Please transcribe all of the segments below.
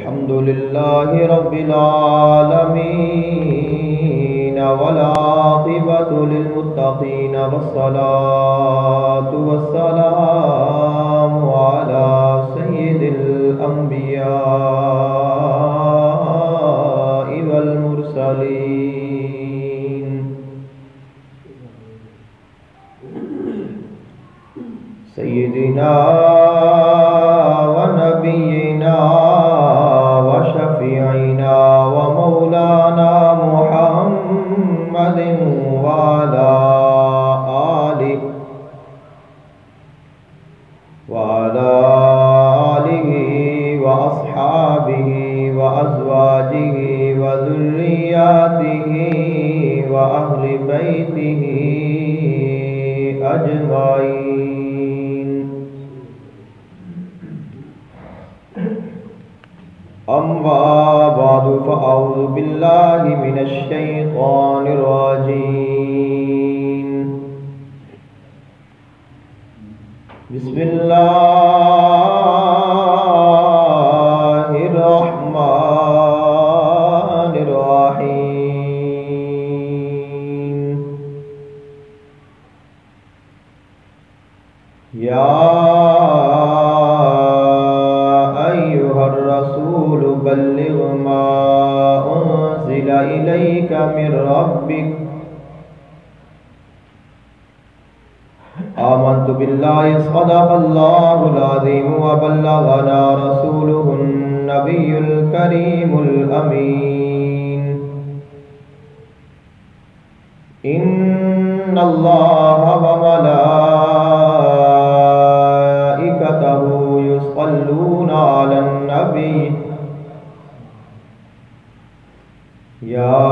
الحمد لله رب العالمين والعاقبة للمتقين والصلاة والسلام على سيد الأنبياء والمرسلين سيدنا ونبينا وشفيعنا ومولانا محمد وعلى آله وأصحابه وأزواجه وذرياته وأهل بيته أجمعين. أما بعد فأعوذ بالله من الشيطان الرجيم. بسم الله الرحمن الرحيم. يا أيها الرسول بلغ ما أنزل إليك من ربك. آمنت بالله صدق الله العظيم وبلغنا رسوله النبي الكريم الأمين. إن الله وملائكته يصلون على النبي يا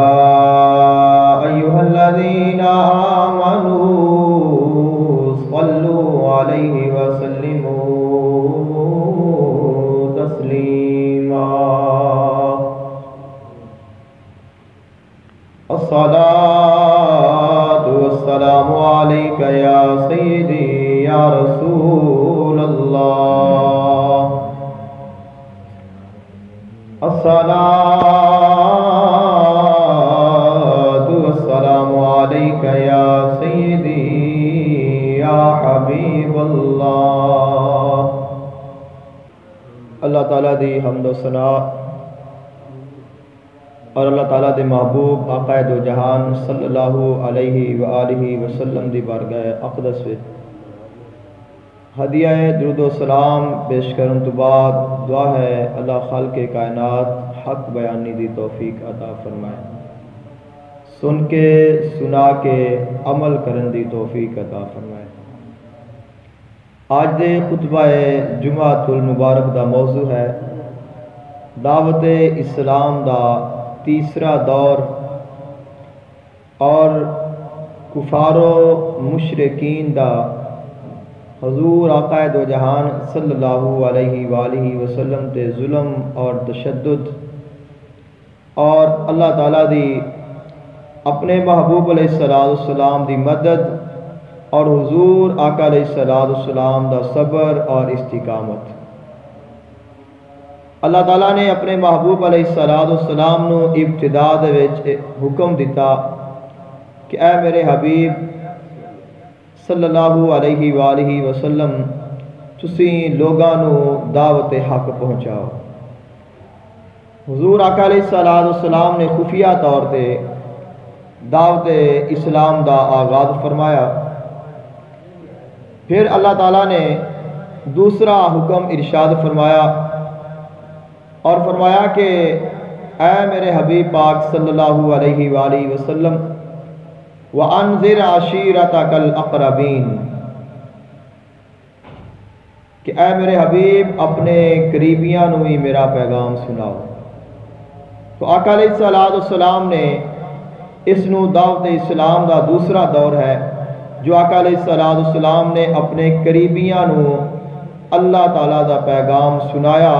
أيها الذين آمنوا صلوا عليه وسلموا تسليما. الصلاة والسلام عليك يا سيدي يا رسول الله. الصلاة والسلام عليك يا سيدي یا حبیب اللہ. اللہ تعالیٰ دی حمد و ثنا اور اللہ تعالیٰ دے محبوب آقا دو جہان صلی اللہ علیہ وآلہ وسلم دی بارگاہ اقدس وچ ہدیہ درود و سلام پیش کرن تو بعد دعا ہے اللہ خالق کائنات حق بیانی دی توفیق عطا فرمائے، سن کے سنا کے عمل کرن دی توفیق عطا فرمائے. آج دے خطبہ جمعۃ المبارک دا موضوع ہے دعوت اسلام دا تیسرا دور اور کفار و مشرکین دا حضور آقا دو جہان صلی اللہ علیہ وآلہ وسلم تے ظلم اور تشدد، اور اللہ تعالیٰ دی اپنے محبوب علیہ السلام دی مدد اور حضور آقا علیہ السلام دا صبر اور استقامت. اللہ تعالیٰ نے اپنے محبوب علیہ السلام نو ابتدا دے وچ حکم دیتا کہ اے میرے حبیب صلی اللہ علیہ وآلہ وسلم تسی لوگاں نو دعوت حق پہنچاؤ. حضور آقا علیہ السلام نے خفیہ طور تے دعوت اسلام دا آغاز فرمایا. پھر اللہ تعالیٰ نے دوسرا حکم ارشاد فرمایا اور فرمایا کہ اے میرے حبیب پاک صلی اللہ علیہ وآلہ وسلم وَأَنذِرْ عَشِيرَتَكَ الْأَقْرَبِينَ، کہ اے میرے حبیب اپنے قریبیاں نو ہی میرا پیغام سناؤ. تو آقا علیہ السلام نے اس نو دعوت اسلام دا دوسرا دور ہے جو آقا علیہ السلام نے اپنے قریبیاں نو اللہ تعالیٰ دا پیغام سنایا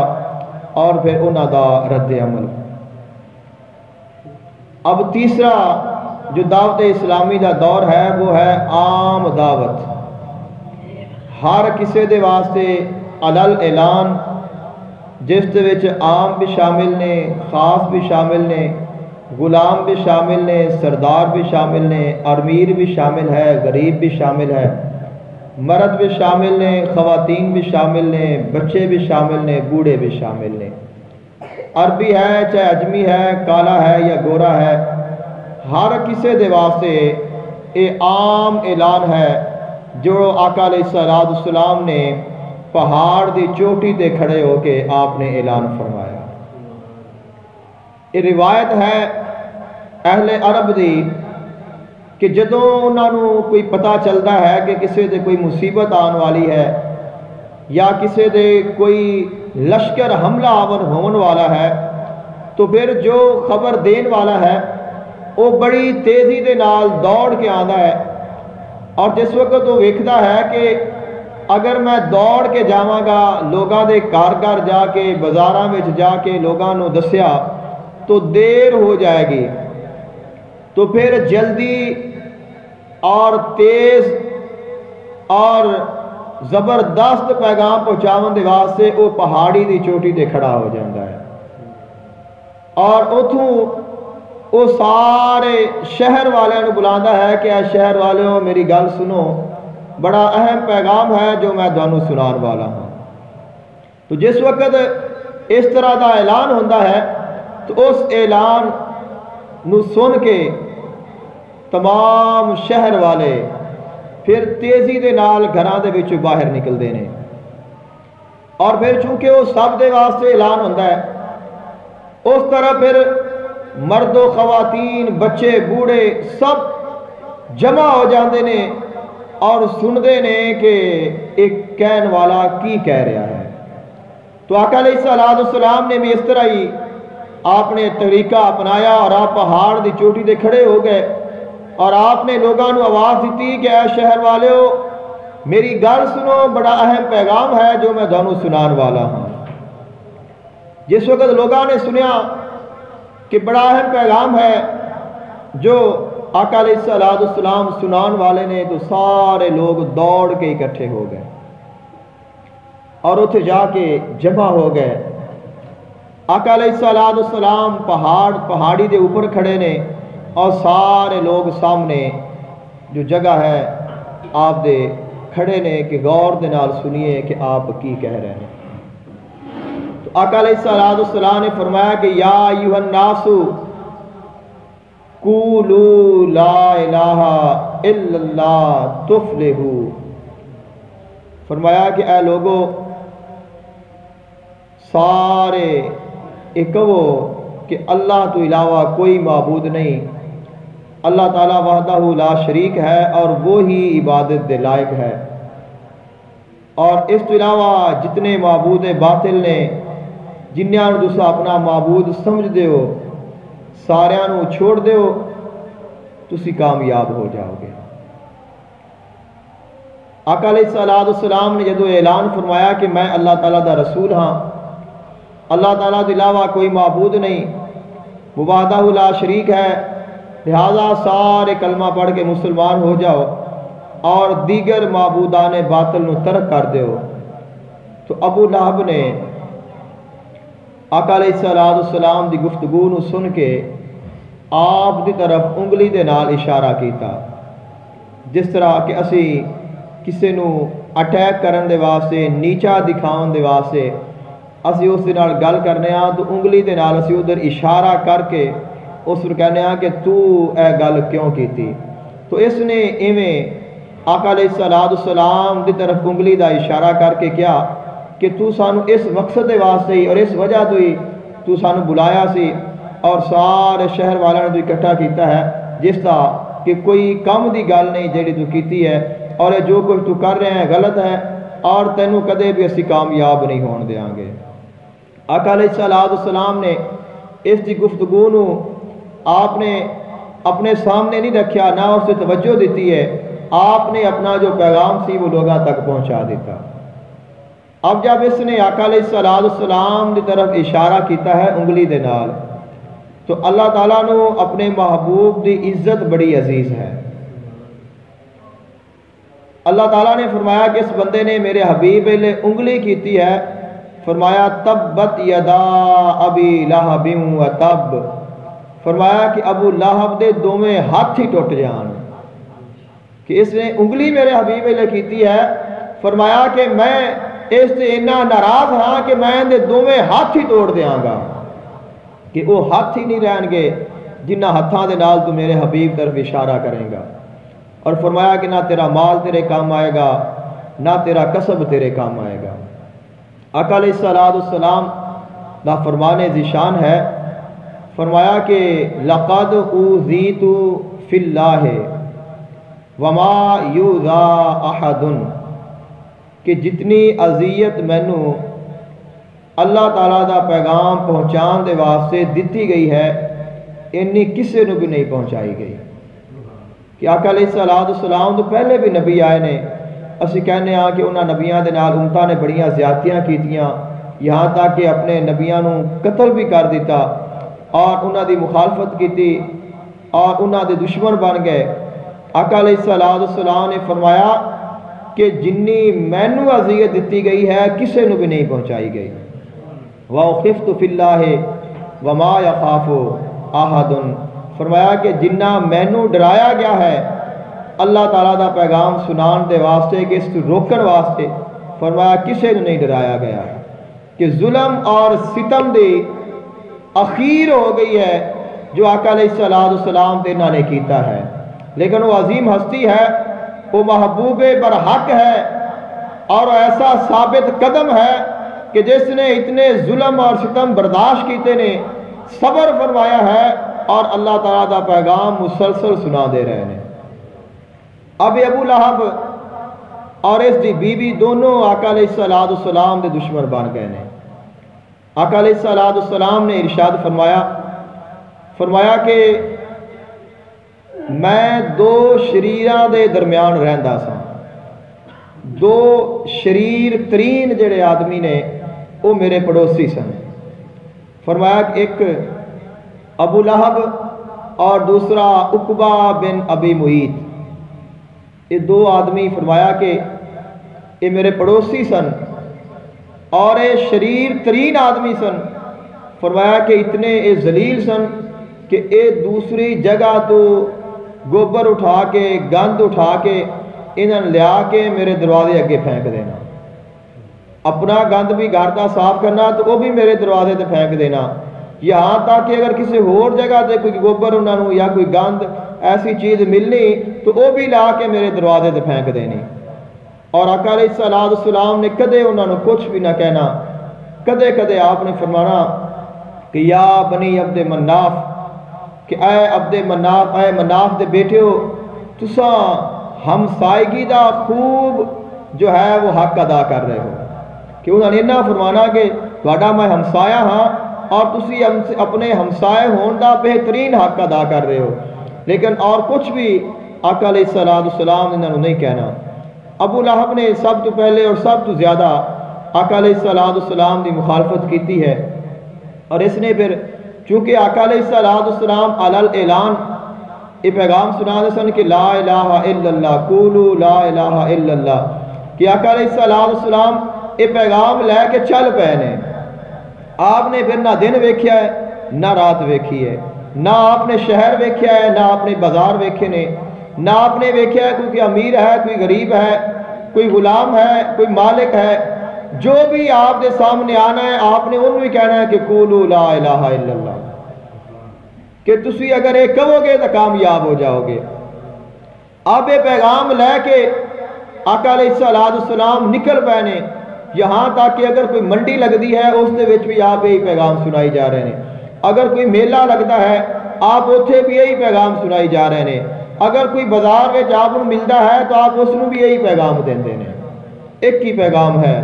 اور پھر انہاں دا رد عمل. اب تیسرا جو دعوت اسلامی دا دور ہے وہ ہے عام دعوت. ہر کسی دے واسطے علل اعلان جس دے وچ عام بھی شامل نے، خاص بھی شامل نے، غلام بھی شامل نے، سردار بھی شامل نے، امیر بھی شامل ہے، غریب بھی شامل ہے، مرد بھی شامل نے، خواتین بھی شامل نے، بچے بھی شامل نے، بوڑھے بھی شامل نے، عربی ہے چاہے اجمی ہے، کالا ہے یا گورا ہے، ہر کسی دے واسطے یہ عام اعلان ہے جو آقا علیہ السلام نے پہاڑ دی چوٹی تے کھڑے ہو کے آپ نے اعلان فرمایا۔ یہ روایت ہے اہل عرب دی کہ جدوں انہوں کوئی پتہ چلتا ہے کہ کسی دے کوئی مصیبت آن والی ہے یا کسی دے کوئی لشکر حملہ آور ہون والا ہے تو پھر جو خبر دین والا ہے وہ بڑی تیزی دے نال دوڑ کے آندا ہے، اور جس وقت وہ ویکھدا ہے کہ اگر میں دوڑ کے جاواں گا لوگاں دے گھر گھر جا کے بازاراں وچ جا کے لوگاں نو دسیا تو دیر ہو جائے گی، تو پھر جلدی اور تیز اور زبردست پیغام پہنچاون دے واسطے وہ پہاڑی دی چوٹی تے کھڑا ہو جاتا ہے، اور اتھوں وہ سارے شہر والوں بلاندا ہے کہ اے شہر والوں میری گل سنو، بڑا اہم پیغام ہے جو میں تانوں سنان والا ہوں۔ تو جس وقت اس طرح دا اعلان ہوتا ہے تو اس اعلان نو سن کے تمام شہر والے پھر تیزی دے نال گھراں دے وچوں باہر نکلدے نے، اور پھر چونکہ وہ سب دے واسطے اعلان ہوتا ہے اس طرح پھر مرد و خواتین بچے بوڑھے سب جمع ہو جاندے نے اور سندے نے کہ ایک کہن والا کی کہہ رہا ہے۔ تو آقا علیہ السلام نے بھی اس طرح ہی آپ نے طریقہ اپنایا اور آپ پہاڑ دی چوٹی دے کھڑے ہو گئے اور آپ نے لوگاں نو آواز دیتی کہ اے شہر والو میری گل سنو، بڑا اہم پیغام ہے جو میں تانوں سنان والا ہوں۔ جس وقت لوگاں نے سنیا کہ بڑا اہم پیغام ہے جو آقا علیہ السلام سنان والے نے، تو سارے لوگ دوڑ کے اکٹھے ہو گئے اور اتھے جا کے جمع ہو گئے۔ آقا علیہ السلام پہاڑی دے اوپر کھڑے نے اور سارے لوگ سامنے جو جگہ ہے آپ دے کھڑے نے کہ غور دے نال سنیے کہ آپ کی کہہ رہے ہیں۔ تو آقا علیہ السلام نے فرمایا کہ یا ایھا الناس قولوا لا الہ الا اللہ تفلحوا، فرمایا کہ اے لوگو سارے ایک کہو کہ اللہ تو علاوہ کوئی معبود نہیں، اللہ تعالیٰ وحدہ لا شریک ہے اور وہی عبادت دے لائق ہے، اور اس تو علاوہ جتنے معبود باطل نے جنہاں نوں تساں اپنا معبود سمجھ دیو ساریاں نوں چھوڑ دیو تسی کامیاب ہو جاؤ گے۔ آقا علیہ السلام نے جدو اعلان فرمایا کہ میں اللہ تعالیٰ دا رسول ہاں، اللہ تعالیٰ کے علاوہ کوئی معبود نہیں، وہ وحدہ لا شریک ہے، لہذا سارے کلمہ پڑھ کے مسلمان ہو جاؤ اور دیگر معبودان باطل نو ترک کر دیو، تو ابو لہب نے آقا علیہ السلام دی گفتگو نو سن کے آپ دی طرف انگلی دے نال اشارہ کیتا، جس طرح کہ اسی کسی نو اٹیک کرن دے واسطے نیچا دکھاؤن دے واسطے اسی اس دے نال گل کرنے ہاں تو انگلی دے نال اسی ادھر اشارہ کر کے اس نو کہنے ہاں کہ تو اے گل کیوں کیتی، تو اس نے ایویں آقا علیہ السلام دی طرف انگلی دا اشارہ کر کے کیا کہ تو سانو اس مقصد دے واسطے ہی اور اس وجہ تو ہی تو سانو بلایا سی اور سارے شہر والوں نے تو اکٹھا کیتا ہے، جس طرح کہ کوئی کم دی گل نہیں جیڑی تو کیتی ہے، اور جو کچھ تو کر رہے ہیں غلط ہے اور تینوں کدے بھی اسی کامیاب نہیں ہون دیاں گے۔ آقا علیہ السلام نے اس دی گفتگو نو آپ نے اپنے سامنے نہیں رکھیا، نہ اس سے توجہ دیتی ہے، آپ نے اپنا جو پیغام سی وہ لوگوں تک پہنچا دیتا۔ اب جب اس نے آقا علیہ السلام دی طرف اشارہ کیتا ہے انگلی دے نال، تو اللہ تعالیٰ نو اپنے محبوب دی عزت بڑی عزیز ہے۔ اللہ تعالیٰ نے فرمایا کہ اس بندے نے میرے حبیب لے انگلی کیتی ہے فرمایا تبت یدا ابی لہب و تب، فرمایا کہ ابو لہب دے دوویں ہاتھ ہی ٹوٹ جان، کہ اس نے انگلی میرے حبیب علیہ کیتی ہے، فرمایا کہ میں اس سے اتنا ناراض ہاں کہ میں دے دوویں ہاتھ ہی توڑ دیاں گا، کہ وہ ہاتھ ہی نہیں رہن گے جنہ ہاتھاں دے نال تو میرے حبیب طرف اشارہ کریں گا۔ اور فرمایا کہ نہ تیرا مال تیرے کام آئے گا، نہ تیرا کسب تیرے کام آئے گا۔ آقا علیہ السلام نا فرمانے ذیشان ہے، فرمایا کہ لقد اوذیت فی اللہ وما یوذا احد، کہ جتنی اذیت مینوں اللہ تعالیٰ دا پیغام پہنچان دے واسطے دتی گئی ہے انی کسے نو بھی نہیں پہنچائی گئی۔ کہ آقا علیہ السلام تو پہلے بھی نبی آئے نے، اسی کہنے ہاں کہ انہاں نبیاں دے نال امتاں نے بڑیاں زیادتیاں کیتیاں، یہاں تک کہ اپنے نبیاں نو قتل بھی کر دیتا اور انہاں دی مخالفت کیتی اور انہاں دے دشمن بن گئے۔ آقا علیہ السلام نے فرمایا کہ جنی مینوں اذیت دتی گئی ہے کسے نو بھی نہیں پہنچائی گئی۔ وَأُخِفْتُ فِي اللَّهِ وَمَا يَخَافُ أَحَدٌ، فرمایا کہ جنہ مینوں ڈرایا گیا ہے اللہ تعالیٰ دا پیغام سنان دے واسطے کہ اس کو روکن واسطے، فرمایا کسے نو نہیں ڈرایا گیا، کہ ظلم اور ستم دی اخیر ہو گئی ہے جو آقا علیہ السلام تے انہاں نے کیتا ہے، لیکن وہ عظیم ہستی ہے، وہ محبوب برحق ہے اور ایسا ثابت قدم ہے کہ جس نے اتنے ظلم اور ستم برداشت کیتے نے صبر فرمایا ہے اور اللہ تعالیٰ دا پیغام مسلسل سنا دے رہے ہیں۔ اب ابو لہب اور اس دی بیوی دونوں آقا علیہ السلام دے دشمن بن گئے نے۔ آقا علیہ السلام نے ارشاد فرمایا کہ میں دو شریراں دے درمیان رہندا سا، دو شریر ترین جڑے آدمی نے وہ میرے پڑوسی سن۔ فرمایا کہ ایک ابو لہب اور دوسرا عقبہ بن ابی معیط، یہ دو آدمی فرمایا کہ یہ میرے پڑوسی سن اور یہ شریر ترین آدمی سن۔ فرمایا کہ اتنے یہ ذلیل سن کہ یہ دوسری جگہ تو گوبر اٹھا کے گند اٹھا کے انہوں لیا کے میرے دروازے اگے پھینک دینا، اپنا گند بھی گھر کا صاف کرنا تو وہ بھی میرے دروازے تے پھینک دینا، یہاں تک کہ اگر کسی ہور جگہ تے کوئی گوبر انہوں یا کوئی گند ایسی چیز ملنی تو وہ بھی لا کے میرے دروازے تے پھینک دینی۔ اور آقا علیہ السلام نے کدے انہوں کچھ بھی نہ کہنا، کدے کدے آپ نے فرمانا کہ یا بنی عبد مناف، کہ اے عبد مناف، اے مناف دے بیٹے ہو، تساں ہمسائیگی دا خوب جو ہے وہ حق ادا کر رہے ہو، کہ انہوں نے اتنا فرمانا کہ تہاڈا میں ہمسایا ہاں اور تسی اپنے ہمسائے ہون دا بہترین حق ادا کر رہے ہو، لیکن اور کچھ بھی آقا علیہ السلام نے انہوں نہیں کہنا۔ ابو لہب نے سب تو پہلے اور سب تو زیادہ آقا علیہ السلام دی مخالفت کیتی ہے، اور اس نے پھر چونکہ آقا علیہ السلام علی اعلان یہ پیغام سنا دے سن کہ لا الہ الا اللہ، قولوا لا الہ الا اللہ، کہ آقا علیہ السلام یہ پیغام لے کے چل پے نے۔ آپ نے پھر نہ دن ویکھیا ہے نہ رات ویکھی ہے، نہ آپ نے شہر ویکھیا ہے نہ آپ نے بازار ویکھے نے، نہ آپ نے ویکھیا ہے کوئی امیر ہے کوئی غریب ہے، کوئی غلام ہے کوئی مالک ہے، جو بھی آپ کے سامنے آنا ہے آپ نے انہوں ہی کہنا ہے کہ قولوا لا الہ الا اللہ، کہ تسی اگر یہ کہو گے تو کامیاب ہو جاؤ گے۔ اب یہ پیغام لے کے آقا علیہ السلام نکل پے نے، یہاں تک کہ اگر کوئی منڈی لگتی ہے اس دے وچ بھی آپ یہی پیغام سنائی جا رہے ہیں، اگر کوئی میلہ لگتا ہے آپ اتھے بھی یہی پیغام سنائی جا رہے ہیں، اگر کوئی بازار میں آپ کو ملتا ہے تو آپ اس کو بھی یہی پیغام دیندے ہیں، ایک ہی پیغام ہے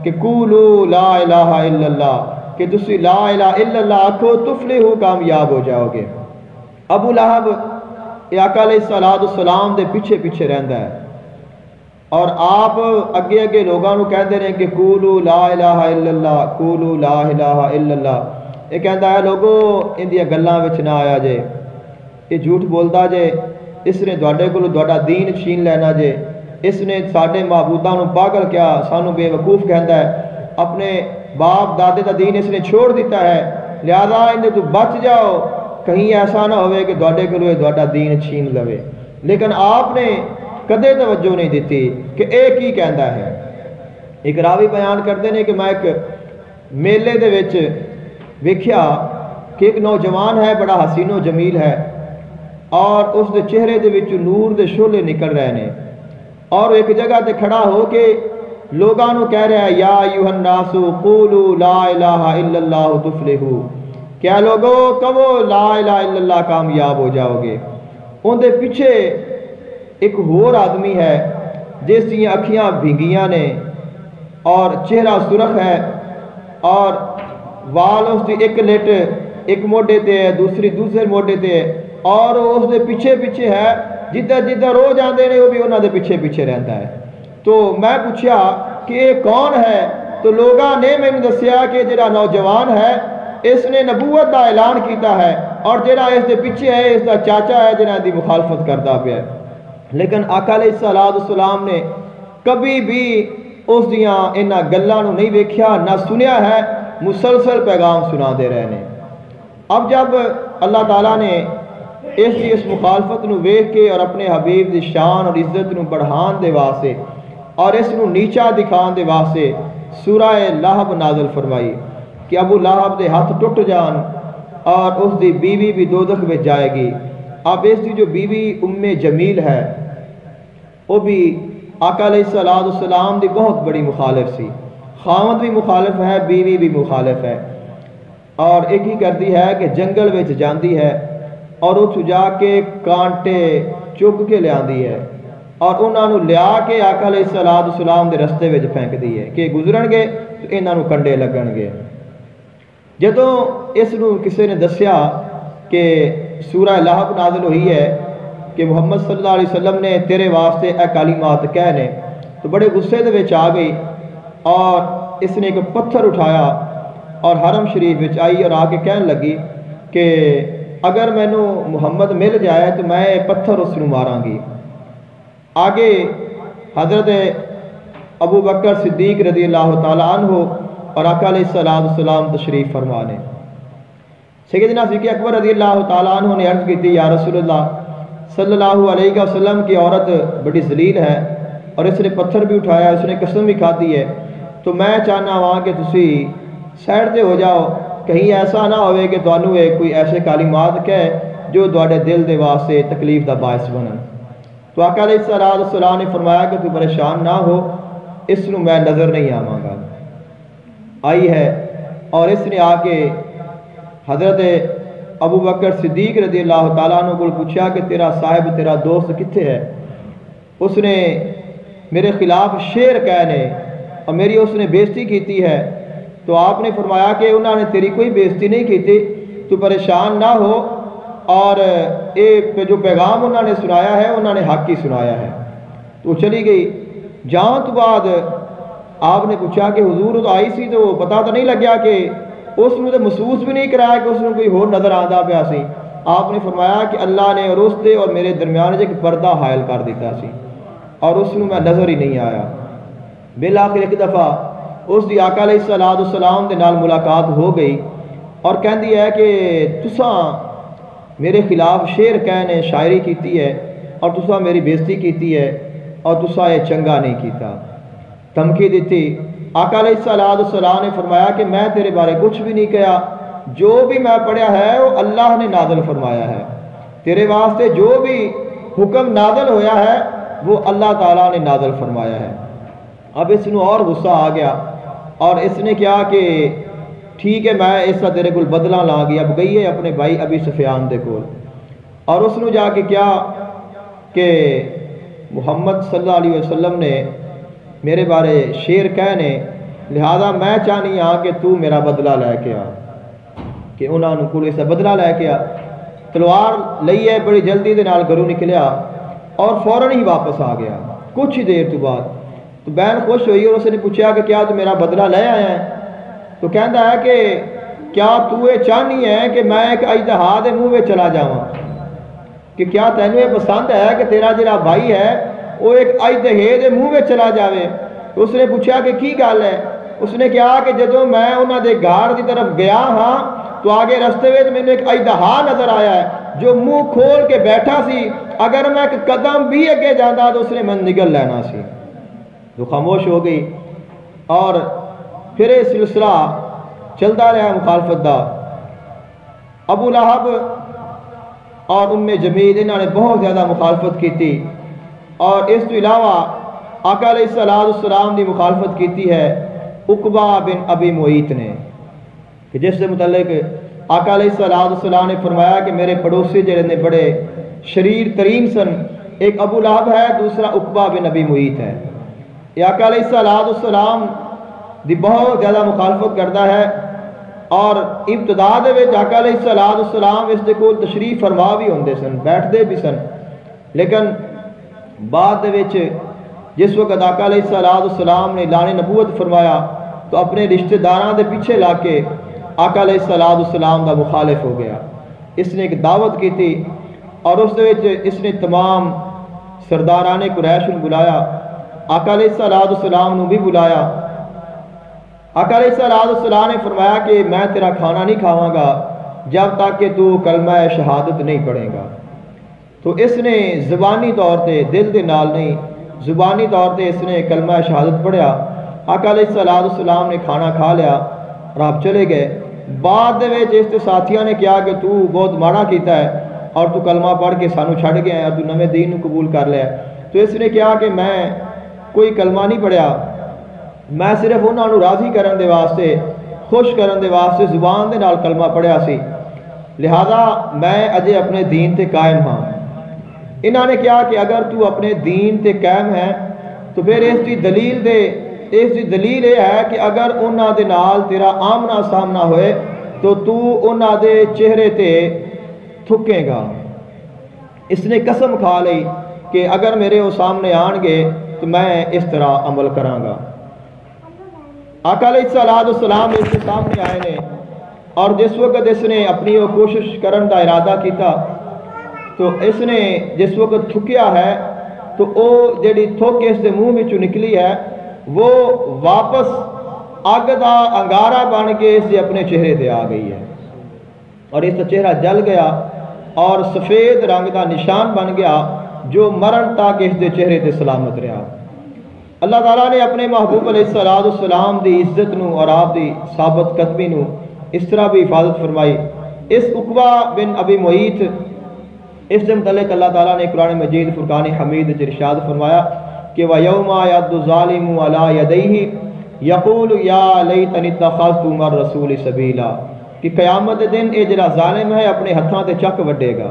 کہ قولوا لا الہ الا اللہ، کہ تسی لا الہ الا اللہ آکھو تفلحو، کامیاب ہو جاؤ گے۔ ابو لہب آقا علیہ السلام دے پیچھے پیچھے رہندا ہے اور آپ اگے اگے لوگاں نو کہندے رہے کہ قولوا لا الہ الا اللہ، قولوا لا الہ الا اللہ، یہ کہندا ہے لوگو ان دی گلاں وچ نہ آیا جے، یہ جھوٹ بولدا جے، اس نے تواڈے کولوں تواڈا دین چھین لینا جے، اس نے ساڈے معبوداں نو پاگل کیا، سانو بے وقوف کہندا ہے، اپنے باپ دادے دا دین اس نے چھوڑ دیتا ہے، لہذا اندے تو بچ جاؤ، کہیں ایسا نہ ہوئے کہ دوڑے کلوے دوڑا دین چھین لوے۔ لیکن آپ نے کدے توجہ نہیں دیتی کہ ایک ہی کہندا ہے۔ ایک راوی بیان کرتے ہیں کہ میں ایک میلے دے وچ ویکھیا کہ ایک نوجوان ہے، بڑا حسین و جمیل ہے، اور اس دے چہرے دے وچ نور دے شعلے نکل رہے ہیں، اور ایک جگہ تے کھڑا ہو کے لوگاں نو کہہ رہا ہے یا ایھا الناس قولوا لا الہ الا اللہ تفلحوا، کیا لوگو کہو لا الہ الا اللہ، کامیاب ہو جاؤ گے۔ ان دے پیچھے ایک اور آدمی ہے جس کی اکھیاں بھیگیاں نے اور چہرہ سرخ ہے، اور وال اس دی ایک لٹ ایک موڈے تے ہے، دوسرے موڈے تے ہے، اور اس دے پیچھے پیچھے ہے، جدھر جدھر رو جاندے نے وہ بھی انہاں دے پیچھے پیچھے رہتا ہے۔ تو میں پوچھا کہ یہ کون ہے؟ تو لوگاں نے میں نے دسیا کہ جڑا نوجوان ہے اس نے نبوت دا اعلان کیتا ہے، اور جڑا اس دے پیچھے ہے اس دا چاچا ہے جنہاں دی مخالفت کرتا پیا ہے۔ لیکن آقا علیہ السلام نے کبھی بھی اس دیاں انہاں گلاں نو نہیں ویکھیا نہ سنیا ہے، مسلسل پیغام سنا دے رہے ہیں۔ اب جب اللہ تعالیٰ نے اس مخالفت نو ویکھ کے اور اپنے حبیب دی شان اور عزت نو بڑھان دے واسطے اور اس نو نیچا دکھان دے واسطے سورہ لہب نازل فرمائی کہ ابو لہب دے ہاتھ ٹوٹ جان اور اس دی بیوی بھی دوزخ میں جائے گی۔ اب اس دی جو بیوی ام جمیل ہے وہ بھی آقا علیہ السلام دی بہت بڑی مخالف سی، خاوند بھی مخالف ہے، بیوی بھی مخالف ہے، اور ایک ہی کرتی ہے کہ جنگل وچ جاندی ہے اور اتھو جا کے کانٹے چک کے لے آندی ہے، اور انہاں نو لیا کے آقا علیہ السلام دے رستے وچ پھینک دی ہے کہ گزرن گے تو انہاں نو کنڈے لگن گے۔ جدوں اس نو کسی نے دسیا کہ سورہ لہب نازل ہوئی ہے کہ محمد صلی اللہ علیہ وسلم نے تیرے واسطے اے کلمات کہنے، تو بڑے غصے دے وچ آ گئی، اور اس نے ایک پتھر اٹھایا اور حرم شریف وچ آئی اور آ کے کہنے لگی کہ اگر مینوں محمد مل جائے تو میں پتھر اس نو ماراں گی۔ آگے حضرت ابو بکر صدیق رضی اللہ تعالیٰ عنہ اور آقا علیہ السلام تشریف فرمانے۔ سیدنا صدیق اکبر رضی اللہ تعالیٰ عنہ نے عرض کی تھی یا رسول اللہ صلی اللہ علیہ وسلم کی عورت بڑی ذلیل ہے اور اس نے پتھر بھی اٹھایا، اس نے قسم بھی کھادی ہے، تو میں چاہنا وہاں کہ تسی سائڈ تے ہو جاؤ، کہیں ایسا نہ ہوئے کہ تانوں کوئی ایسے کلمات کہے جو تواڈے دل دے واسطے تکلیف دا باعث بنن۔ تو آقا علیہ السلام نے فرمایا کہ تو پریشان نہ ہو، اس نو میں نظر نہیں آواں گا۔ آئی ہے اور اس نے آ کے حضرت ابو بکر صدیق رضی اللہ تعالیٰ عنہ کو پوچھا کہ تیرا صاحب تیرا دوست کتھے ہے؟ اس نے میرے خلاف شعر کہنے اور میری اس نے بےزتی کیتی ہے۔ تو آپ نے فرمایا کہ انہوں نے تیری کوئی بےزتی نہیں کیتی، تو پریشان نہ ہو، اور یہ جو پیغام انہوں نے سنایا ہے انہوں نے حق ہی سنایا ہے۔ تو چلی گئی۔ جان تو بعد آپ نے پوچھا کہ حضور تو آئی سی تو پتہ تو نہیں لگیا کہ اس نے تو محسوس بھی نہیں کرایا کہ اس نے کوئی ہور نظر آندا پیا سی۔ آپ نے فرمایا کہ اللہ نے اور اس دے اور میرے درمیان ایک پردہ حائل کر دیتا سی اور اس نے میں نظر ہی نہیں آیا۔ بالآخر ایک دفعہ اس دی آقا علیہ السلام دے نال ملاقات ہو گئی اور کہندی ہے کہ تساں میرے خلاف شعر کہنے شاعری کیتی ہے اور تساں میری بےزتی کیتی ہے اور تساں یہ چنگا نہیں کیتا، دھمکی دیتی۔ آقا علیہ السلام نے فرمایا کہ میں تیرے بارے کچھ بھی نہیں کہا، جو بھی میں پڑھیا ہے وہ اللہ نے نازل فرمایا ہے، تیرے واسطے جو بھی حکم نازل ہویا ہے وہ اللہ تعالیٰ نے نازل فرمایا ہے۔ اب اس نے اور غصہ آ گیا اور اس نے کیا کہ ٹھیک ہے میں اس کا تیرے کول بدلہ لا گیا۔ اب گئی ہے اپنے بھائی ابی سفیان دے کول اور اس نے جا کے کیا کہ محمد صلی اللہ علیہ وسلم نے میرے بارے شعر کہنے، لہذا میں چاہنی ہاں کہ تو میرا بدلہ لے کے آ، کہ انہوں نے کول اس کا بدلہ لے کے آ۔ تلوار لئی ہے، بڑی جلدی دے نال گھروں نکلیا اور فوراً ہی واپس آ گیا کچھ ہی دیر تو بعد۔ تو بہن خوش ہوئی اور اس نے پوچھا کہ کیا تو میرا بدلہ لے آیا ہے؟ تو کہندا ہے کہ کیا تو یہ چاہنی ہے کہ میں ایک اژدہا دے منہ میں چلا جاواں، کہ کیا تینوں یہ پسند ہے کہ تیرا جڑا بھائی ہے وہ ایک اژدہے دے منہ میں چلا جاوے؟ تو اس نے پوچھا کہ کی گل ہے؟ اس نے کہا کہ جدوں میں انہاں دے گھر دی طرف گیا ہاں تو آگے رستے میں میں نے ایک اژدہا نظر آیا ہے جو منہ کھول کے بیٹھا سی، اگر میں ایک قدم بھی اگے جاتا تو اس نے من نگل لینا سی۔ تو خاموش ہو گئی اور پھر یہ سلسلہ چلتا رہا مخالفت دا۔ ابو لہب اور ام جمیل انہوں نے بہت زیادہ مخالفت کی تھی، اور اس تو علاوہ آقا علیہ السلام دی مخالفت کی ہے عقبہ بن ابی معیط نے، کہ جس سے متعلق آقا علیہ السلام نے فرمایا کہ میرے پڑوسی جڑے نے بڑے شریر ترین سن، ایک ابو لہب ہے، دوسرا عقبہ بن ابی معیط ہے۔ یہ آقا علیہ السلام دی بہت زیادہ مخالفت کرتا ہے، اور ابتدا دے وچ آقا علیہ السلام اس دے کول تشریف فرما بھی ہوندے سن، بیٹھتے بھی سن، لیکن بعد دے وچ جس وقت آقا علیہ السلام نے اعلان نبوت فرمایا تو اپنے رشتہ داراں دے پیچھے لا کے آقا علیہ السلام دا مخالف ہو گیا۔ اس نے ایک دعوت کی تھی اور اس دے وچ اس نے تمام سرداران قریش نوں بلایا، آقا علیہ السلام نوں بھی بلایا۔ آقا علیہ السلام نے فرمایا کہ میں تیرا کھانا نہیں کھاواں گا جب تک کہ تو کلمہ شہادت نہیں پڑھے گا۔ تو اس نے زبانی طور تے دل دے نال نہیں، زبانی طور تے اس نے کلمہ شہادت پڑھیا۔ آقا علیہ السلام نے کھانا کھا لیا اور آپ چلے گئے۔ بعد دے وچ اس تے ساتھیاں نے کہا کہ تو بہت ماڑا کیتا ہے اور تو کلمہ پڑھ کے سانو چھڑ گیا ہے اور تو نویں دین کو قبول کر لیا۔ تو اس نے کہا کہ میں کوئی کلمہ نہیں پڑھیا، میں صرف انہاں نوں راضی کرن دے واسطے، خوش کرن دے واسطے زبان دے نال کلمہ پڑھیا سی، لہذا میں اجے اپنے دین تے قائم ہاں۔ انہاں نے کہا کہ اگر تو اپنے دین تے قائم ہے تو پھر اس دی دلیل یہ ہے کہ اگر انہاں دے نال تیرا آمنا سامنا ہوئے تو انہاں دے چہرے تے تھکے گا۔ اس نے قسم کھا لئی کہ اگر میرے وہ سامنے آن گے تو میں اس طرح عمل کراں گا۔ آقا علیہ السلام اس کے سامنے آئے نے، اور جس وقت اس نے اپنی وہ کوشش کرن دا ارادہ کیتا تو اس نے جس وقت تھکیا ہے تو وہ جڑی تھک اس دے منہ وچوں نکلی ہے وہ واپس اگ دا انگارہ بن کے اس دے اپنے چہرے تے آ گئی ہے، اور اس کا چہرہ جل گیا اور سفید رنگ دا نشان بن گیا جو مرن تک اس دے چہرے تے سلامت رہا۔ اللہ تعالیٰ نے اپنے محبوب علیہ السلام دی عزت نو اور آپ دی ثابت قدمی نو اس طرح بھی حفاظت فرمائی۔ اس عقبہ بن ابی معیط اس سے متعلق اللہ تعالیٰ نے قرآن مجید فرقان حمید ارشاد فرمایا کہ وَيَوْمَ يَدُّ الظَّالِمُ عَلَىٰ يَدَيْهِ يَقُولُ يَا لَيْتَنِي اتَّخَذْتُ مَعَ الرَّسُولِ سَبِيلًا، کہ قیامت دن یہ جڑا ظالم ہے اپنے ہتھاں تے چک وڈے گا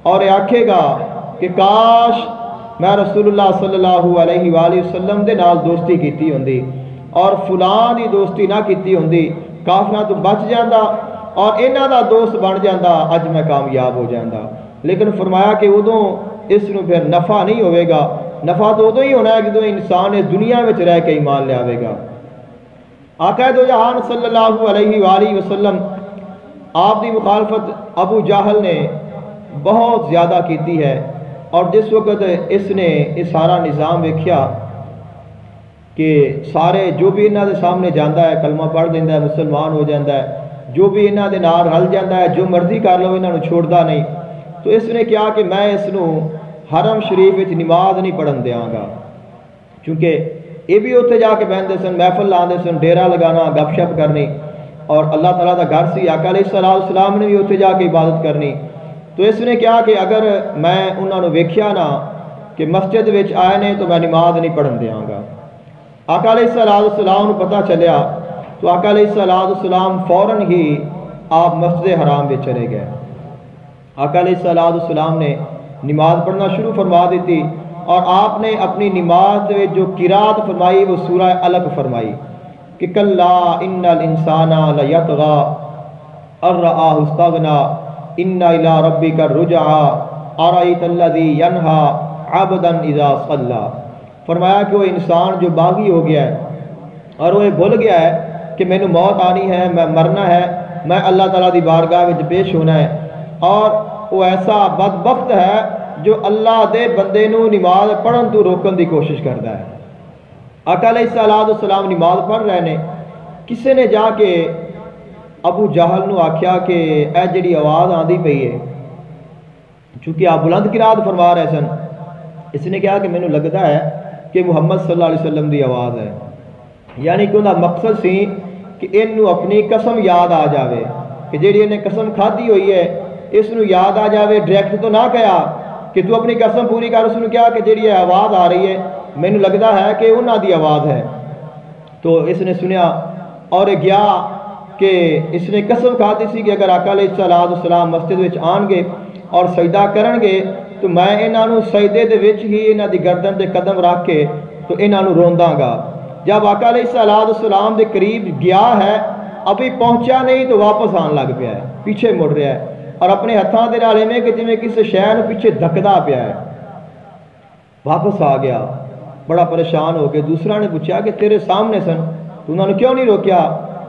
اور یہ آکھے گا کہ کاش میں رسول اللہ صلی اللہ علیہ وآلہ وسلم دے نال دوستی کیتی ہوندی اور فلان دی دوستی نہ کیتی ہوندی، کافراں تو بچ جاندا اور انہاں دا دوست بن جاندا، اج میں کامیاب ہو جاندا۔ لیکن فرمایا کہ ادوں اس نو پھر نفع نہیں ہوئے گا، نفع تو ادوں ہی ہونا ہے جدوں انسان اس دنیا میں رہ کے ایمان لے آوے گا۔ آقا دو جہان صلی اللہ علیہ وآلہ وسلم آپ دی مخالفت ابو جہل نے بہت زیادہ کیتی ہے، اور جس وقت اس نے اس سارا نظام ویکھیا کہ سارے جو بھی انہاں دے سامنے جاندا ہے کلمہ پڑھ دیندا ہے، مسلمان ہو جاندا ہے، جو بھی انہاں دے نال رل جاندا ہے، جو مرضی کر لو انہاں نوں چھوڑدا نہیں، تو اس نے کہا کہ میں اس نوں حرم شریف وچ نماز نہیں پڑھن دیاں گا، چونکہ یہ بھی اتنے جا کے بہندے سن، محفل لاندے سن، ڈیرا لگانا، گپ شپ کرنی، اور اللہ تعالیٰ دا گھر سی، آقا علیہ السلام نے بھی اتنے جا کے عبادت کرنی۔ تو اس نے کہا کہ اگر میں انہوں نے ویکھیا نہ کہ مسجد وچ آئے نے تو میں نماز نہیں پڑھن دیاں گا۔ آقا علیہ السلام کو پتہ چلیا تو آقا علیہ السلام فوراً ہی آپ مسجد حرام میں چلے گئے۔ آقا علیہ السلام نے نماز پڑھنا شروع فرما دیتی، اور آپ نے اپنی نماز میں جو قرات فرمائی وہ سورہ علق فرمائی کہ کلا ان الانسان لیطغی ان رآہ استغنی ان الی ربک الرجعی ارأیت الذی ینہی عبدا اذا صلی، فرمایا کہ وہ انسان جو باغی ہو گیا ہے اور وہ بھول گیا ہے کہ میں نے موت آنی ہے، میں مرنا ہے، میں اللہ تعالیٰ دی بارگاہ میں پیش ہونا ہے، اور وہ ایسا بدبخت ہے جو اللہ دے بندے نو نماز پڑھن تو روکن دی کوشش کرتا ہے۔ آقا علیہ السلام نماز پڑھ رہے نے، کسے نے جا کے ابو جہل نو آکھیا کہ اے جڑی آواز آندی پئی ہے، چونکہ آپ بلند قرات فرما رہے سن، اس نے کہا کہ مینوں لگتا ہے کہ محمد صلی اللہ علیہ وسلم دی آواز ہے، یعنی کہ انہاں مقصد سی کہ انہوں اپنی قسم یاد آ جاوے، کہ جیڑی انہیں قسم کھادی ہوئی ہے اس نو یاد آ جاوے، ڈائریکٹ تو نہ کہا کہ تو اپنی قسم پوری کر، اس نے کہا کہ جیڑی آواز آ رہی ہے مینوں لگتا ہے کہ انہاں دی آواز ہے۔ تو اس نے سنیا اور گیا کہ اس نے قسم کھادی سی کہ اگر آقا علیہ السلام مسجد وچ آن گے اور سجدہ کرن گے تو میں انہاں نو سجدے دے وچ ہی انہاں دی گردن تے قدم رکھ کے تو انہاں نو رونداں گا۔ جب آقا علیہ السلام دے قریب گیا ہے، ابھی پہنچا نہیں تو واپس آن لگ پیا ہے، پیچھے مڑ رہا ہے اور اپنے ہتھاں دے نال میں کہ جویں کسی شے نو پیچھے دھکدا پیا ہے۔ واپس آ گیا بڑا پریشان ہو کے، دوسرا نے پوچھا کہ تیرے سامنے سن تو انہوں نے کیوں نہیں روکیا؟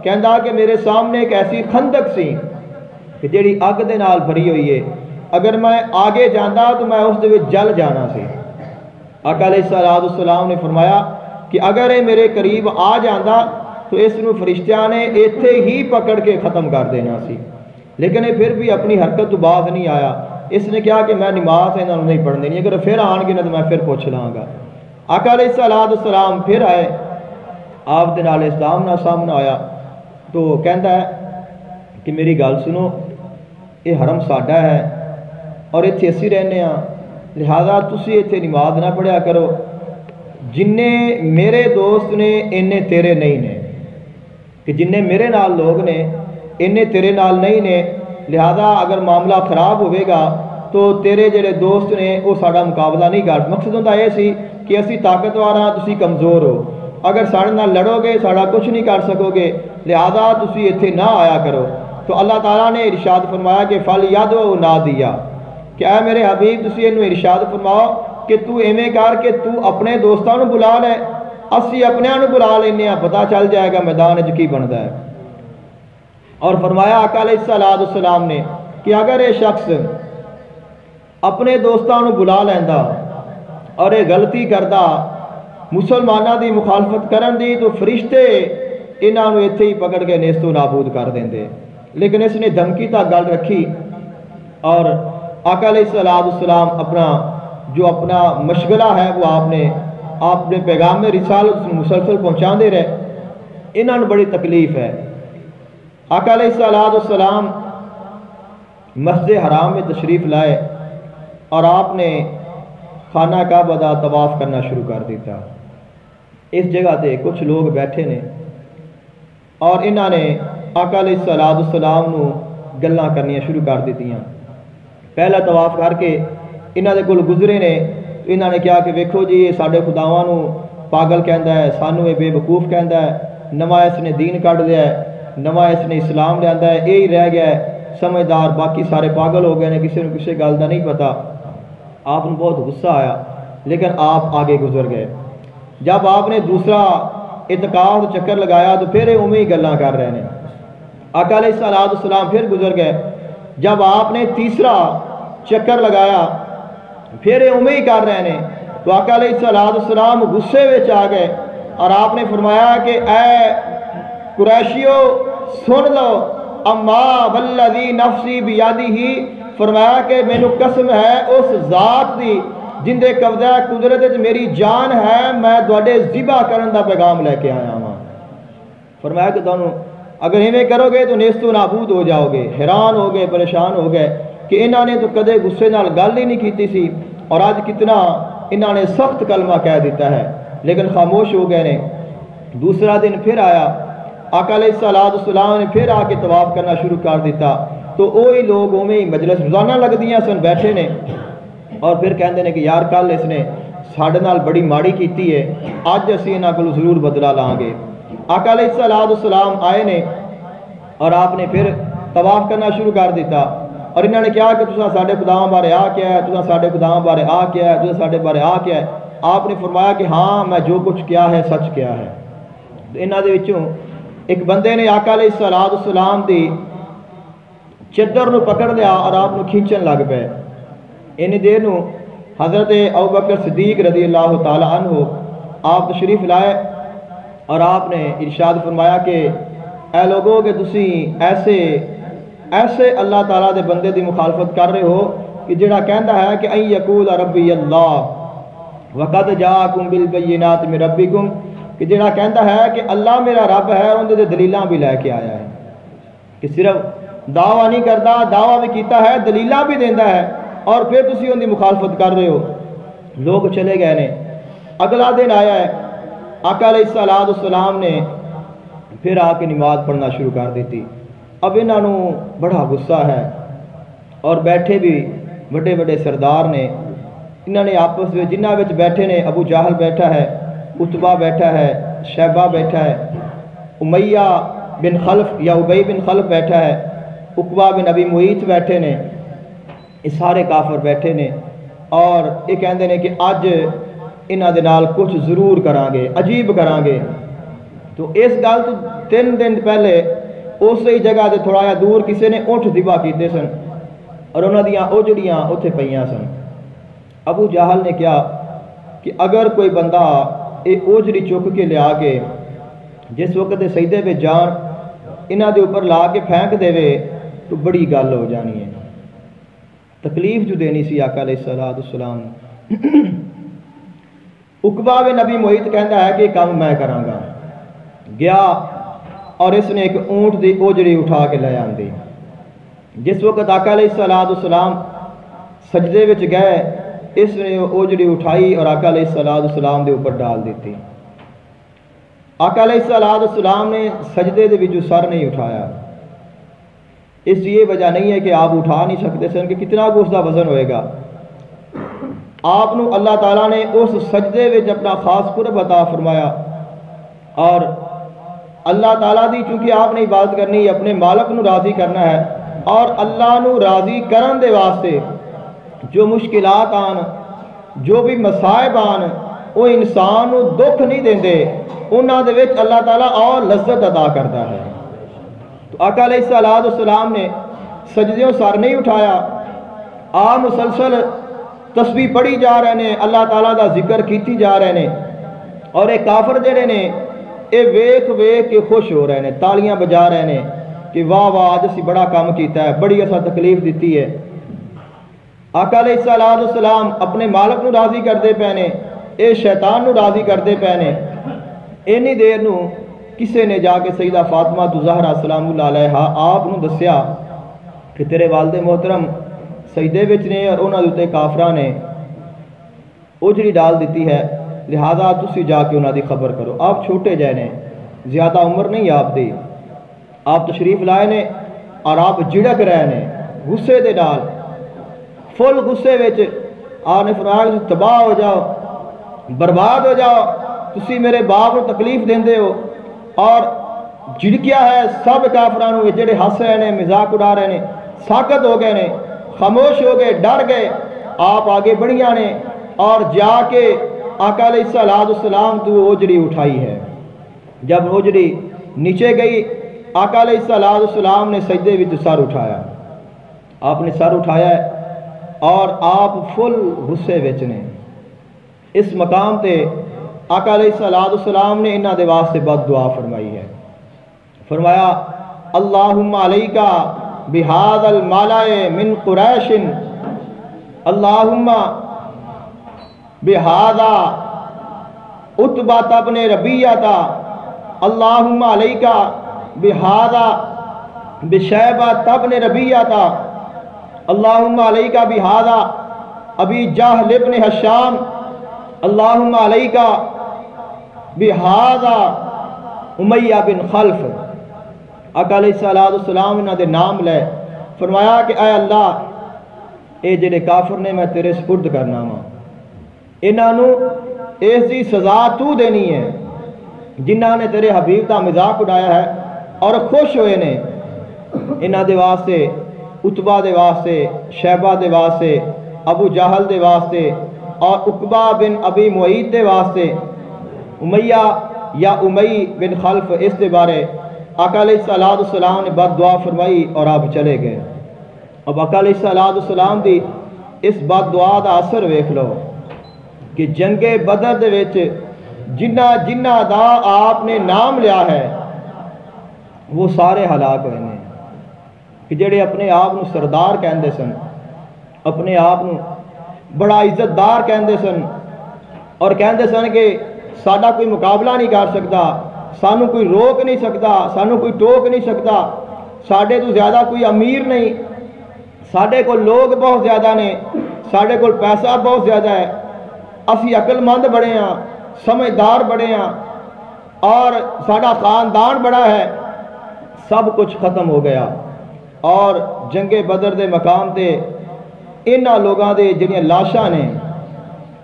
کہندا کہ میرے سامنے ایک ایسی خندق سی کہ جیڑی اگ دے نال بھری ہوئی ہے، اگر میں آگے جانا تو میں اس دے وچ جل جانا سی۔ آقا علیہ السلام نے فرمایا کہ اگر یہ میرے قریب آ جانا تو اس نو فرشتیاں نے ایتھے ہی پکڑ کے ختم کر دینا سی، لیکن یہ پھر بھی اپنی حرکت تو باز نہیں آیا۔ اس نے کہا کہ میں نماز انہوں نہیں پڑھ دینی، اگر پھر آن گے نہ تو میں پھر پوچھ لاں گا۔ آقا علیہ السلام پھر آئے، آپ دے نال اسلام نہ سامنا آیا تو کہندا ہے کہ میری گل سنو، یہ حرم ساڈا ہے اور اتنے اسی رہنے ہاں، لہذا تسی اتنے نماز نہ پڑھیا کرو، جننے میرے دوست نے انہیں تیرے نہیں نے، کہ جننے میرے نال لوگ نے انہیں تیرے نال نہیں نے، لہذا اگر معاملہ خراب ہوئے گا تو تیرے جڑے دوست نے وہ ساڑا مقابلہ نہیں کر۔ مقصد ہوتا یہ سی کہ اسی طاقتور ہاں، تسی کمزور ہو، اگر ساڑے نال لڑو گے ساڑا کچھ نہیں کر سکو گے، لہذا تسی اتنے نہ آیا کرو۔ تو اللہ تعالیٰ نے ارشاد فرمایا کہ فَلْيَدْعُ نَادِيَا، کہ اے میرے حبیب تسی انہوں ارشاد فرماؤ کہ تو ایویں کر کہ تو اپنے دوستاں نو بلا لے، اسی اپنے نو بلا لینے ہیں، پتہ چل جائے گا میدان وچ کی بندا ہے۔ اور فرمایا آقا علیہ السلام نے کہ اگر یہ شخص اپنے دوستاں نو بلا لیندا اور یہ غلطی کردا مسلمانہ دی مخالفت کرن دی تو فرشتے انہاں نو ایتھے ہی پکڑ کے نیست و نابود کر دیندے، لیکن اس نے دھمکی تک گل رکھی اور آقا علیہ السلام اپنا مشغلہ ہے وہ آپ نے پیغام رسالت مسلسل پہنچاندے رہے۔ انہاں نو بڑی تکلیف ہے۔ آقا علیہ السلام مسجد حرام میں تشریف لائے اور آپ نے خانہ کعبہ دا طواف کرنا شروع کر دیتا۔ اس جگہ تے کچھ لوگ بیٹھے نے اور انہاں نے آقا علیہ السلام نو گلاں کرنیاں شروع کر دیتیاں۔ پہلا طواف کر کے انہاں دے کول گزرے نے تو انہاں نے کہا کہ ویکھو جی یہ ساڈے خداواں نو پاگل کہندا ہے، سانو یہ بے وقوف کہندا ہے، نواں اس نے دین کڈ دیا ہے، نواں اس نے اسلام لیا ہے، یہی رہ گیا ہے سمجھدار، باقی سارے پاگل ہو گئے نے، کسی نے کسی گل کا نہیں پتا۔ آپ کو بہت غصہ آیا لیکن آپ آگے گزر گئے۔ جب آپ نے دوسرا اعتکاف چکر لگایا تو پھر اویں ہی گلاں کر رہے ہیں۔ آقا علیہ السلام پھر گزر گئے۔ جب آپ نے تیسرا چکر لگایا پھر اویں ہی کر رہے ہیں تو آقا علیہ السلام غصے وچ آ گئے اور آپ نے فرمایا کہ اے قریشیو سن لو، اما والذی نفسی بیادہ، فرمایا کہ مینوں قسم ہے اس ذات دی جن دے قبضہ قدرت وچ میری جان ہے، میں تواڈے ذبح کرن دا پیغام لے کے آیا ہاں۔ فرمایا کہ تانوں اگر ایویں کرو گے تو نیست و نابود ہو جاؤ گے۔ حیران ہو گئے، پریشان ہو گئے کہ انہاں نے تو کدے غصے نال گل ہی نہیں کیتی سی اور آج کتنا انہاں نے سخت کلمہ کہہ دیتا ہے، لیکن خاموش ہو گئے نے۔ دوسرا دن پھر آیا، آقا علیہ السلام نے پھر آ کے طواف کرنا شروع کر دیتا تو وہی لوگ اویں ہی مجلس روزانہ لگدیاں سن بیٹھے نے اور پھر کہندے نے کہ یار کل اس نے ساڈے نال بڑی ماڑی کیتی ہے، اج اسی انہاں کول ضرور بدلہ لاں گے۔ آقا علیہ السلام آئے نے اور آپ نے پھر طواف کرنا شروع کر دیتا اور انہوں نے کہا کہ تساں ساڈے خداواں بارے آ کیا ہے، تساں ساڈے خداواں بارے آ کیا ہے، تساں ساڈے بارے آ کیا ہے۔ آپ نے فرمایا کہ ہاں میں جو کچھ کیا ہے سچ کیا ہے۔ تو انہاں دے وچوں ایک بندے نے آقا علیہ السلام دی چادر نو پکڑ لیا اور آپ نو کھینچن لگ پے۔ اینی دیر نو حضرت ابوبکر صدیق رضی اللہ تعالی عنہ آپ تشریف لائے اور آپ نے ارشاد فرمایا کہ اے لوگوں کہ تسی ایسے اللہ تعالیٰ دے بندے دی مخالفت کر رہے ہو کہ جڑا کہندا ہے کہ این یقول ربی اللہ وقد جاءکم بالبینات من ربکم، کہ جڑا کہندا ہے کہ اللہ میرا رب ہے اور اندے دلیلاں بھی لے کے آیا ہے، کہ صرف دعویٰ نہیں کرتا، دعویٰ بھی کیتا ہے، دلیلاں بھی دیندا ہے، اور پھر تسی ان دی مخالفت کر رہے ہو۔ لوگ چلے گئے نے، اگلا دن آیا ہے، آقا علیہ السلام نے پھر آ کے نماز پڑھنا شروع کر دیتی۔ اب انہوں بڑا غصہ ہے، اور بیٹھے بھی بڑے بڑے سردار نے، انہوں نے آپس میں جنہ وچ بیٹھے نے، ابو جہل بیٹھا ہے، عتبہ بیٹھا ہے، شیبہ بیٹھا ہے، امیہ بن خلف یا ابی بن خلف بیٹھا ہے، عقبہ بن ابی معیط بیٹھے نے، یہ سارے کافر بیٹھے نے، اور یہ کہندے نے کہ اج انہاں دے نال کچھ ضرور کران گے، عجیب کران گے۔ تو اس گل تو 3 دن پہلے اسی جگہ دے تھوڑا دور کسی نے اونٹ ذبح کیتے سن، اور انہاں دیاں اوجڑیاں اتھے پئیاں سن۔ ابو جہل نے کہا کہ اگر کوئی بندہ یہ اوجڑی چک کے لیا کے جس وقت دے سجدے پہ جان انہاں دے اوپر لا کے پھینک دے تو بڑی گل ہو جانی ہے، تکلیف جو دینی سی آقا علیہ السلام۔ عقبہ بن ابی معیط کہندا ہے کہ کام میں کراں گا، گیا اور اس نے ایک اونٹ دی اوجڑی اٹھا کے لے آندی۔ جس وقت آقا علیہ السلام سجدے وچ گئے، اس نے اوجڑی اٹھائی اور آقا علیہ السلام دے اوپر ڈال دیتی۔ آقا علیہ السلام نے سجدے دے وچوں سر نہیں اٹھایا، اس یہ وجہ نہیں ہے کہ آپ اٹھا نہیں سکتے سن کہ کتنا کو اس کا وزن ہوئے گا۔ آپ نو اللہ تعالیٰ نے اس سجدے وچ اپنا خاص قرب عطا فرمایا، اور اللہ تعالیٰ دی چونکہ آپ نے عبادت کرنی ہے، اپنے مالک نو راضی کرنا ہے، اور اللہ نو راضی کرن دے واسطے جو مشکلات آن، جو بھی مصائب آن، وہ انسان نو دکھ نہیں دیندے، انہاں دے وچ اللہ تعالیٰ اور لذت ادا کرتا ہے۔ تو آقا علیہ السلام نے سجدیوں سر نہیں اٹھایا، آپ مسلسل تسبیح پڑھی جا رہے ہیں، اللہ تعالیٰ دا ذکر کیتی جا رہے ہیں، اور ایک کافر جڑے نے اے ویکھ کے خوش ہو رہے ہیں، تالیاں بجا رہے ہیں کہ واہ واہ آج اسی بڑا کام کیتا ہے، بڑی اسا تکلیف دیتی ہے۔ آقا علیہ السلام اپنے مالک نو راضی کردے پے نے، اے شیطان نو راضی کردے پے نے۔ اینی دیر نو کسے نے جا کے سیدہ فاطمہ زہرا سلام اللہ علیہا آپ نو دسیا کہ تیرے والد محترم سجدے وچ نے اور انہاں دے تے کافراں نے اوجڑی ڈال دیتی ہے، لہذا تسی جا کے انہاں دی خبر کرو۔ آپ چھوٹے جے نے، زیادہ عمر نہیں آپ دی، آپ تشریف لائے نے اور آپ جھڑک رہے نے غصے دے نال، فل غصے وچ آپ نے فرمایا کہ تباہ ہو جاؤ، برباد ہو جاؤ، تسی میرے باپ کو تکلیف دیندے ہو۔ اور جھڑکیا ہے سب کافرانوں جڑے ہس رہے نے، مذاق اڑا رہے نے، ساکت ہو گئے نے، خاموش ہو گئے، ڈر گئے۔ آپ آگے بڑھیاں نے اور جا کے آقا علیہ السلام تو اوجڑی اٹھائی ہے۔ جب اوجڑی نیچے گئی، آقا علیہ السلام نے سجدے وچ سر اٹھایا، آپ نے سر اٹھایا ہے اور آپ فل غصے وچ نے۔ اس مقام تے آقا علیہ السلام نے انہاں دے واسطے بد دعا فرمائی ہے، فرمایا اللہم علیکا بہذا المالع من قریش، اللہم بہذا عتبہ ابن ربیعہ، اللہم علیکا بہذا بشیبہ ابن ربیعہ، اللہم علیکا بہذا ابی جہل ابن حشام، اللہم علیکا بہذا امیہ بن خلف۔ آقا علیہ السلام انہاں دے نام لے، فرمایا کہ اے اللہ اے جڑے کافر نے میں تیرے سپرد کرنا وا، انہاں نو اس دی سزا تو دینی ہے جنہاں نے تیرے حبیب دا مذاق اڑایا ہے اور خوش ہوئے نے۔ انہاں دے واسطے، عتبہ دے واسطے، شیبہ دے واسطے، ابو جہل دے واسطے اور عقبہ بن ابی معیط دے واسطے، امیہ یا امی بن خلف، اس دے بارے آقا علیہ السلام نے بد دعا فرمائی اور آپ چلے گئے۔ اب آقا علیہ السلام دی اس بد دعا دا اثر ویکھ لو کہ جنگ بدر دے وچ جنہ دا آپ نے نام لیا ہے وہ سارے ہلاک ہوئے ہیں، کہ جڑے اپنے آپ نو سردار کہندے سن، اپنے آپ نو بڑا عزت دار کہندے سن، اور کہندے سن کہ ساڈا کوئی مقابلہ نہیں کر سکتا، سانو کوئی روک نہیں سکتا، سانو کوئی ٹوک نہیں سکتا، ساڈے تو زیادہ کوئی امیر نہیں، ساڈے کو لوگ بہت زیادہ نے، ساڈے کو پیسہ بہت زیادہ ہے، اسی عقل مند بڑے ہیں، سمجھدار بڑے ہیں، اور ساڈا خاندان بڑا ہے۔ سب کچھ ختم ہو گیا، اور جنگ بدر دے مقام تے انہاں لوگاں دے جڑیاں لاشاں نے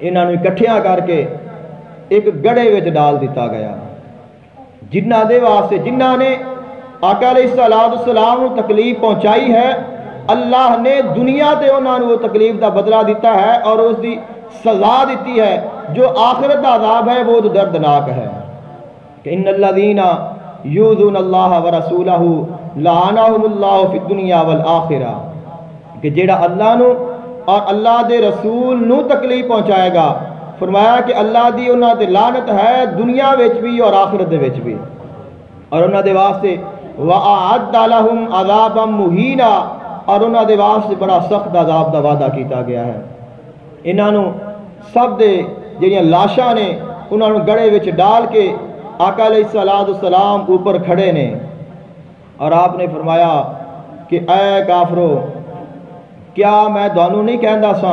انہاں نوں اکٹھیاں کر کے ایک گڑھے وچ ڈال دیتا گیا، جنہاں دے واسطے جنہاں نے آقا علیہ السلام نوں تکلیف پہنچائی ہے، اللہ نے دنیا تے انہاں نوں وہ تکلیف دا بدلہ دیتا ہے اور اس دی سزا دیتی ہے۔ جو آخرت دا عذاب ہے وہ تو دردناک ہے، کہ ان الذین یؤذون اللہ ورسولہ لعنہم اللہ فی الدنیا والآخرہ، کہ جیڑا اللہ نو اور اللہ دے رسول نو تکلیف پہنچائے گا، فرمایا کہ اللہ دی انہاں تے لعنت ہے دنیا وچ بھی اور آخرت دے وچ بھی، اور انہاں دے واسطے وَأَعَدَّ لَهُمْ عَذَابًا مُهِينًا، اور انہاں دے واسطے بڑا سخت عذاب دا وعدہ کیتا گیا ہے۔ انہاں نو سب دے جڑیاں لاشاں نے انہاں نو گڑھے وچ ڈال کے آقا علیہ السلام اوپر کھڑے نے، اور آپ نے فرمایا کہ اے کافرو، کیا میں تانوں نہیں کہندا سا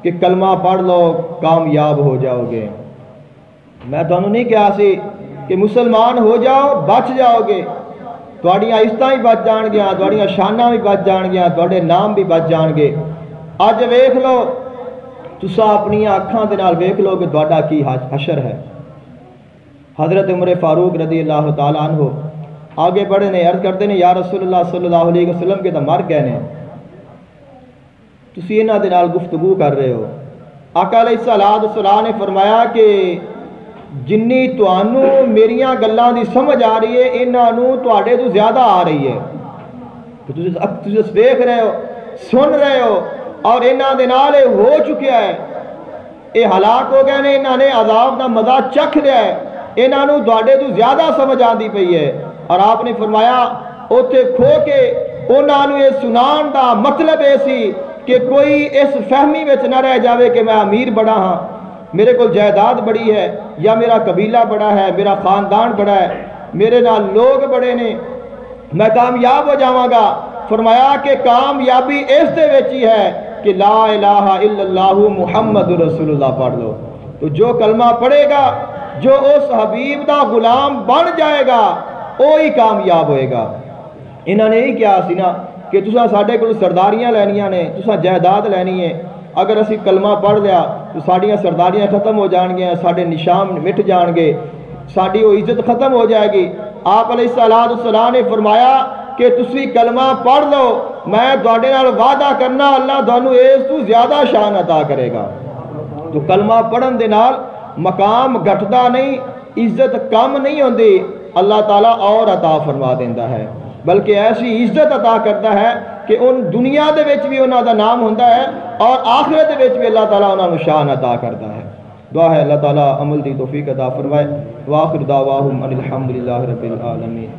کہ کلمہ پڑھ لو کامیاب ہو جاؤ گے؟ میں تانوں نہیں کہا سی کہ مسلمان ہو جاؤ بچ جاؤ گے، تہاڈیاں عزتاں بھی بچ جان گیاں، تہاڈیاں شاناں بھی بچ جان گیاں، تہاڈے نام بھی بچ جان گے۔ اج ویکھ لو، تساں اپنی اکھاں دے نال ویکھ لو کہ تہاڈا کی حشر ہے۔ حضرت عمر فاروق رضی اللہ تعالیٰ عنہ آگے بڑھے نے، عرض کرتے ہیں یا رسول اللہ صلی اللہ علیہ وسلم کے تو مر گئے نے، تسی انہاں دے نال گفتگو کر رہے ہو۔ آقا علیہ السلام نے فرمایا کہ جنی تانوں میریاں گلاں دی سمجھ آ رہی ہے انہاں نوں تواڈے تو زیادہ آ رہی ہے، کہ تسی دیکھ رہے ہو، سن رہے ہو، اور انہاں دے نال ہو چکیا ہے، اے ہلاک ہو گئے نے، انہاں نے عذاب دا مزہ چکھ لیا ہے، انہاں نوں تواڈے تو زیادہ سمجھ آندی پئی ہے۔ اور آپ نے فرمایا اوتھے کھو کے انہاں نوں یہ سنان دا مطلب اے سی کہ کوئی اس فہمی وچ نہ رہ جاوے کہ میں امیر بڑا ہاں، میرے کو جائیداد بڑی ہے، یا میرا قبیلہ بڑا ہے، میرا خاندان بڑا ہے، میرے نال لوگ بڑے نے، میں کامیاب ہو جاواں گا۔ فرمایا کہ کامیابی اس دے وچ ہی ہے کہ لا الہ الا اللہ محمد رسول اللہ پڑھ لو۔ تو جو کلمہ پڑھے گا، جو اس حبیب دا غلام بن جائے گا، وہی کامیاب ہوئے گا۔ انہوں نے یہی کہا سی نا کہ تساں ساڈے کول سرداریاں لینیاں نے، تساں جائیداد لینی ہے، اگر اسی کلمہ پڑھ لیا تو ساڈیاں سرداریاں ختم ہو جان گیاں، ساڈے نشان مٹ جان گے، ساڈی وہ عزت ختم ہو جائے گی۔ آپ علیہ السلام نے فرمایا کہ تسی کلمہ پڑھ لو، میں تواڈے نال وعدہ کرنا اللہ تانوں اس تو زیادہ شان عطا کرے گا۔ تو کلمہ پڑھن دے نال مقام گھٹدا نہیں، عزت کم نہیں ہوندی، اللہ تعالیٰ اور عطا فرما دیندا ہے، بلکہ ایسی عزت عطا کرتا ہے کہ ان دنیا دے وچ بھی انہاں دا نام ہوندا ہے اور آخرت دے وچ بھی اللہ تعالیٰ انہاں نوں شان عطا کرتا ہے۔ دعا ہے اللہ تعالیٰ عمل دی توفیق عطا فرمائے۔ وآخر دعواہم ان الحمدللہ رب العالمین۔